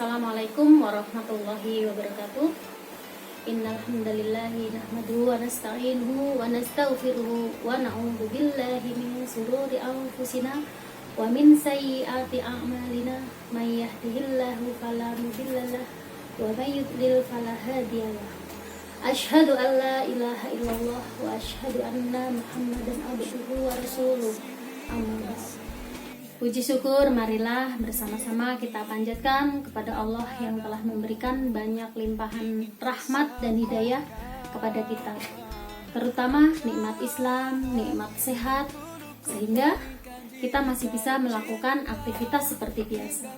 Assalamualaikum warahmatullahi wabarakatuh. Innal hamdalillahi nahmaduhu wa nasta'inuhu wa nastaghfiruhu wa na'udzu billahi min shururi anfusina wa min sayyiati a'malina. May yahdihillahu fala mudhillalah wa may yudlil fala hadiyalah. Asyhadu an la ilaha illallah wa asyhadu anna Muhammadan abduhu wa rasuluh. Amma ba'du. Puji syukur marilah bersama-sama kita panjatkan kepada Allah yang telah memberikan banyak limpahan rahmat dan hidayah kepada kita, terutama nikmat Islam, nikmat sehat, sehingga kita masih bisa melakukan aktivitas seperti biasa.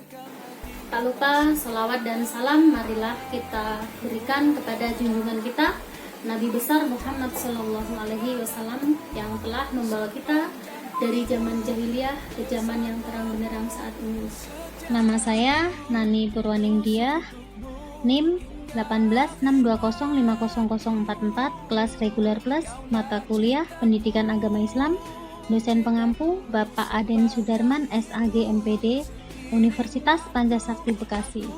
Tak lupa sholawat dan salam marilah kita berikan kepada junjungan kita Nabi besar Muhammad SAW yang telah membawa kita dari zaman jahiliyah ke zaman yang terang benderang saat ini. Nama saya Nani Purwaningdia, NIM 18620500044, kelas reguler plus, mata kuliah Pendidikan Agama Islam, dosen pengampu Bapak Aden Sudarman SAG MPD, Universitas Pancasakti Bekasi.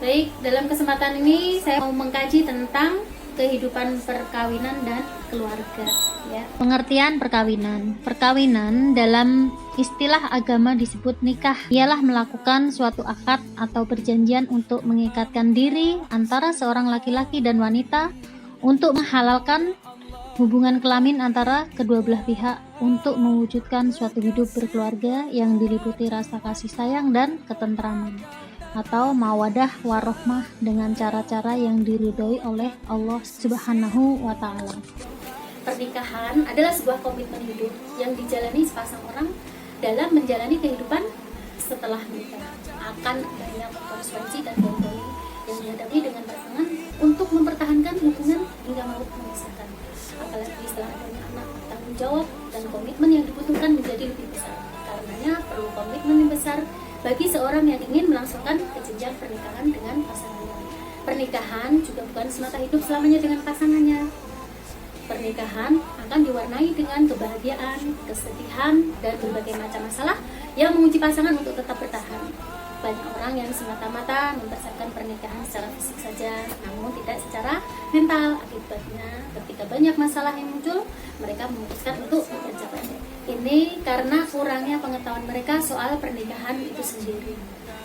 Baik, dalam kesempatan ini saya mau mengkaji tentang kehidupan perkawinan dan keluarga, ya. Pengertian perkawinan. Perkawinan dalam istilah agama disebut nikah. Ialah melakukan suatu akad atau perjanjian untuk mengikatkan diri antara seorang laki-laki dan wanita untuk menghalalkan hubungan kelamin antara kedua belah pihak untuk mewujudkan suatu hidup berkeluarga yang diliputi rasa kasih sayang dan ketentraman, atau mawadah warohmah dengan cara-cara yang diridhoi oleh Allah Subhanahu wa Ta'ala. Pernikahan adalah sebuah komitmen hidup yang dijalani sepasang orang dalam menjalani kehidupan setelah menikah. Akan banyak konsekuensi dan gangguan yang dihadapi dengan pasangan untuk mempertahankan hubungan hingga maut memisahkan. Apalagi setelah adanya anak, tanggung jawab dan komitmen yang dibutuhkan menjadi lebih besar. Karenanya perlu komitmen yang besar bagi seorang yang ingin melangsungkan jenjang pernikahan dengan pasangannya. Pernikahan juga bukan semata hidup selamanya dengan pasangannya. Pernikahan akan diwarnai dengan kebahagiaan, kesedihan, dan berbagai macam masalah yang menguji pasangan untuk tetap bertahan. Banyak orang yang semata-mata mempersiapkan pernikahan secara fisik saja, namun tidak secara mental. Akibatnya, ketika banyak masalah yang muncul, mereka memutuskan untuk mengerjakan. Ini karena kurangnya pengetahuan mereka soal pernikahan itu sendiri.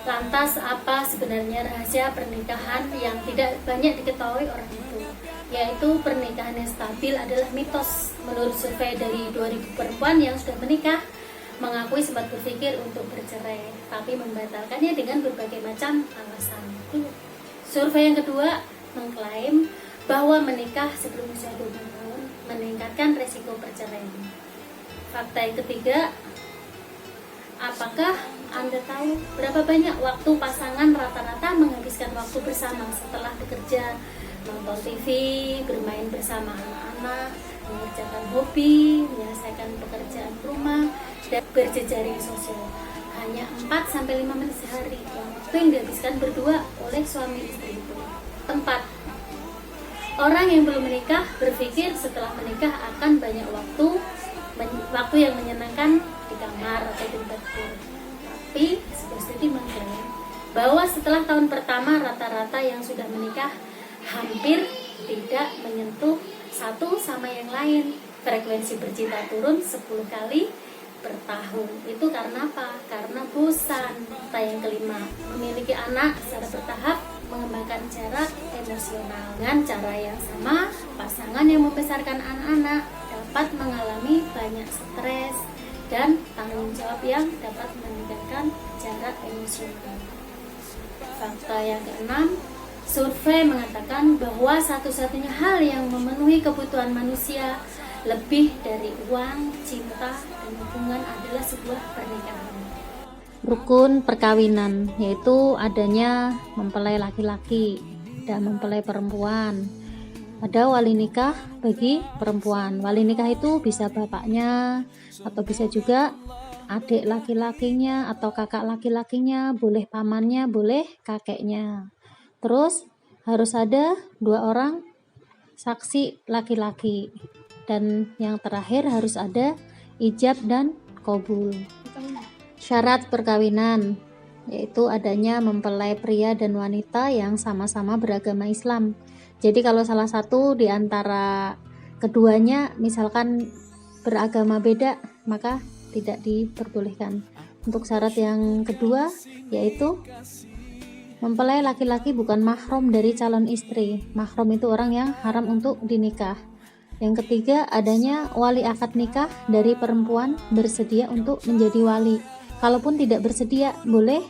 Lantas, apa sebenarnya rahasia pernikahan yang tidak banyak diketahui orang itu? Yaitu pernikahan yang stabil adalah mitos. Menurut survei dari 2000 perempuan yang sudah menikah, mengakui sempat berpikir untuk bercerai, tapi membatalkannya dengan berbagai macam alasan. Survei yang kedua mengklaim bahwa menikah sebelum usia 20 tahun meningkatkan resiko perceraian. Fakta yang ketiga, apakah Anda tahu berapa banyak waktu pasangan rata-rata menghabiskan waktu bersama setelah bekerja, nonton TV, bermain bersama anak-anak, mengerjakan hobi, menyelesaikan pekerjaan rumah, dan berjejaring sosial? Hanya 4-5 menit sehari waktu yang dihabiskan berdua oleh suami istri itu. 4. Orang yang belum menikah berpikir setelah menikah akan banyak waktu yang menyenangkan di kamar atau di dapur. Tapi sebuah studi mengklaim bahwa setelah tahun pertama rata-rata yang sudah menikah hampir tidak menyentuh satu sama yang lain. Frekuensi bercinta turun 10 kali per tahun. Itu karena apa? Karena bosan. Fakta yang kelima, memiliki anak secara bertahap mengembangkan jarak emosional. Dengan cara yang sama, pasangan yang membesarkan anak-anak dapat mengalami banyak stres dan tanggung jawab yang dapat meningkatkan jarak emosional. Fakta yang keenam, survei mengatakan bahwa satu-satunya hal yang memenuhi kebutuhan manusia lebih dari uang, cinta, dan hubungan adalah sebuah pernikahan. Rukun perkawinan, yaitu adanya mempelai laki-laki dan mempelai perempuan. Ada wali nikah bagi perempuan. Wali nikah itu bisa bapaknya atau bisa juga adik laki-lakinya atau kakak laki-lakinya, boleh pamannya, boleh kakeknya. Terus harus ada 2 orang saksi laki-laki, dan yang terakhir harus ada ijab dan qabul. Syarat perkawinan: yaitu adanya mempelai pria dan wanita yang sama-sama beragama Islam. Jadi kalau salah satu di antara keduanya misalkan beragama beda, maka tidak diperbolehkan. Untuk syarat yang kedua yaitu mempelai laki-laki bukan mahram dari calon istri. Mahram itu orang yang haram untuk dinikah. Yang ketiga, adanya wali akad nikah dari perempuan bersedia untuk menjadi wali. Kalaupun tidak bersedia, boleh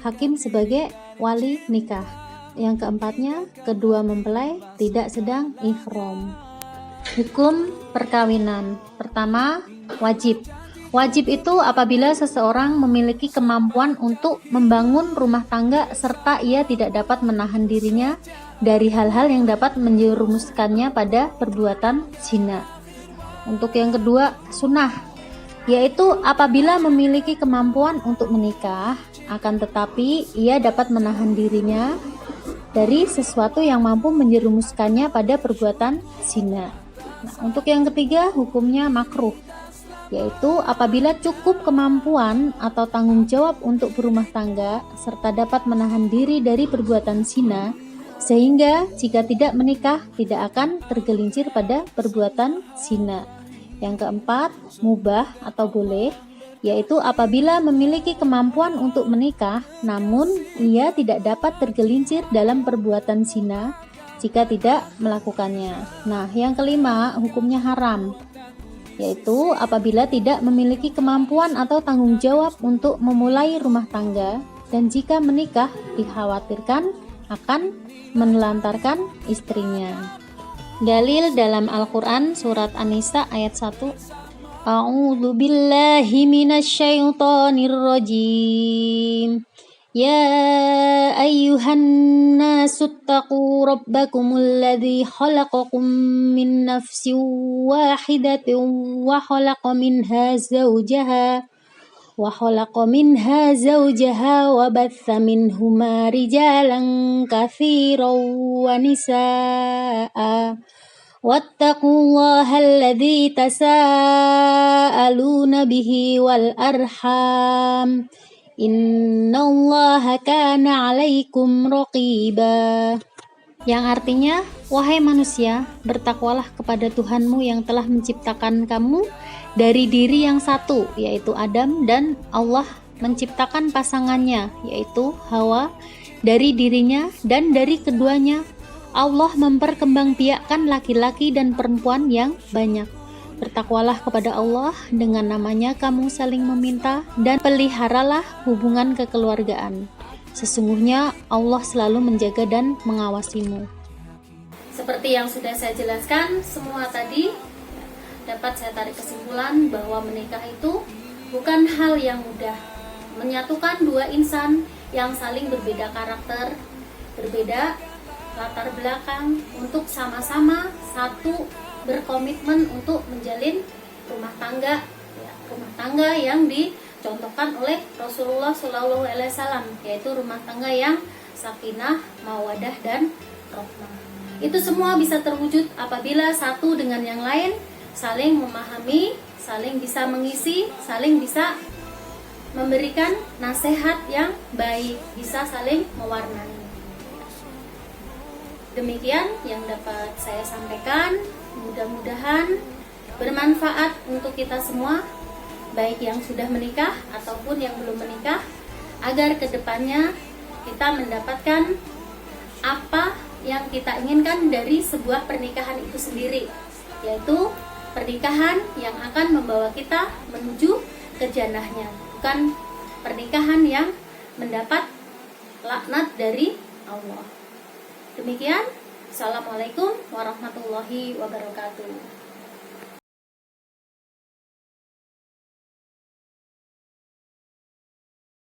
hakim sebagai wali nikah. Yang keempatnya, kedua mempelai tidak sedang ihram. Hukum perkawinan. Pertama, wajib. Wajib itu apabila seseorang memiliki kemampuan untuk membangun rumah tangga serta ia tidak dapat menahan dirinya dari hal-hal yang dapat menjerumuskannya pada perbuatan zina. Untuk yang kedua, sunnah, yaitu apabila memiliki kemampuan untuk menikah, akan tetapi ia dapat menahan dirinya dari sesuatu yang mampu menjerumuskannya pada perbuatan zina. Nah, untuk yang ketiga, hukumnya makruh, yaitu apabila cukup kemampuan atau tanggung jawab untuk berumah tangga serta dapat menahan diri dari perbuatan zina, sehingga jika tidak menikah tidak akan tergelincir pada perbuatan zina. Yang keempat, mubah atau boleh, yaitu apabila memiliki kemampuan untuk menikah namun ia tidak dapat tergelincir dalam perbuatan zina jika tidak melakukannya. Nah, yang kelima, hukumnya haram, yaitu apabila tidak memiliki kemampuan atau tanggung jawab untuk memulai rumah tangga dan jika menikah dikhawatirkan akan menelantarkan istrinya. Dalil dalam Al-Quran surat An-Nisa ayat 1. A'udzu billahi minasyaitonir rajim. Ya ayyuhan nasu taqu rabbakumul ladzi khalaqakum min nafsin wahidatin wa khalaqa minha zawjaha wa batha minhuma rijalan katsiran wa nisaa wattaqullaha alladzi tasaaluna bihi wal arham innallaha kana 'alaikum raqiba. Yang artinya, wahai manusia, bertakwalah kepada Tuhanmu yang telah menciptakan kamu dari diri yang satu, yaitu Adam, dan Allah menciptakan pasangannya, yaitu Hawa, dari dirinya, dan dari keduanya Allah memperkembangbiakkan laki-laki dan perempuan yang banyak. Bertakwalah kepada Allah, dengan namanya kamu saling meminta, dan peliharalah hubungan kekeluargaan. Sesungguhnya Allah selalu menjaga dan mengawasimu. Seperti yang sudah saya jelaskan, semua tadi dapat saya tarik kesimpulan bahwa menikah itu bukan hal yang mudah. Menyatukan dua insan yang saling berbeda karakter, berbeda latar belakang, untuk sama-sama satu berkomitmen untuk menjalin rumah tangga, rumah tangga yang dicontohkan oleh Rasulullah SAW, yaitu rumah tangga yang sakinah, mawadah, dan rahmah. Itu semua bisa terwujud apabila satu dengan yang lain saling memahami, saling bisa mengisi, saling bisa memberikan nasihat yang baik, bisa saling mewarnai. Demikian yang dapat saya sampaikan. Mudah-mudahan bermanfaat untuk kita semua, baik yang sudah menikah ataupun yang belum menikah, agar kedepannya kita mendapatkan apa yang kita inginkan dari sebuah pernikahan itu sendiri, yaitu pernikahan yang akan membawa kita menuju ke jannahnya, bukan pernikahan yang mendapat laknat dari Allah. Demikian, Assalamualaikum warahmatullahi wabarakatuh.